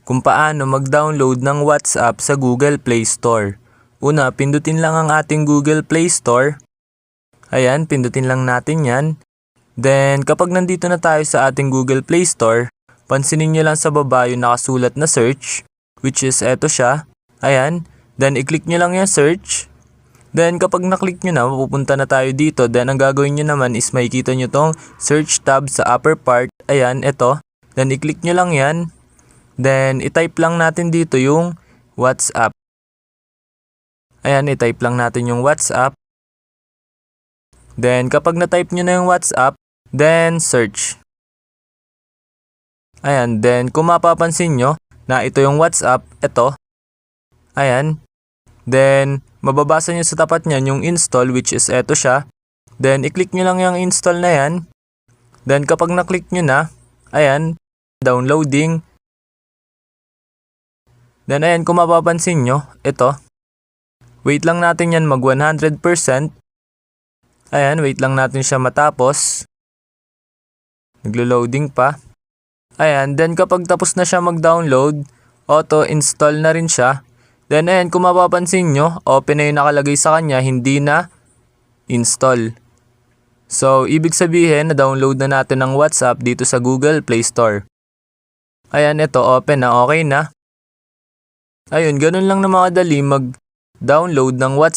kung paano mag-download ng WhatsApp sa Google Play Store. Una, pindutin lang ang ating Google Play Store. Ayan, pindutin lang natin yan. Then, kapag nandito na tayo sa ating Google Play Store, pansinin nyo lang sa baba yung nakasulat na search, which is eto siya. Ayan, then i-click nyo lang yung search. Then, kapag na-click nyo na, mapupunta na tayo dito. Then, ang gagawin nyo naman is makikita nyo tong search tab sa upper part. Ayan, eto. Then, i-click nyo lang yan. Then, i-type lang natin dito yung WhatsApp. Ayan, i-type lang natin yung WhatsApp. Then, kapag na-type nyo na yung WhatsApp, then search. Ayan, then kung mapapansin nyo na ito yung WhatsApp, ito. Ayan. Then, mababasa nyo sa tapat nyan yung install, which is eto siya. Then, i-click nyo lang yung install na yan. Then, kapag na-click nyo na, ayan, downloading. Then, ayan, kung mapapansin nyo, ito. Wait lang natin yan mag 100%. Ayan, wait lang natin siya matapos. Naglo-loading pa. Ayan, then kapag tapos na siya mag-download, auto-install na rin siya. Then ayan, kung mapapansin nyo, open na yung nakalagay sa kanya, hindi na install. So, ibig sabihin, na-download na natin ang WhatsApp dito sa Google Play Store. Ayan, ito, open na, okay na. Ayun, ganun lang na mga dali mag-download ng WhatsApp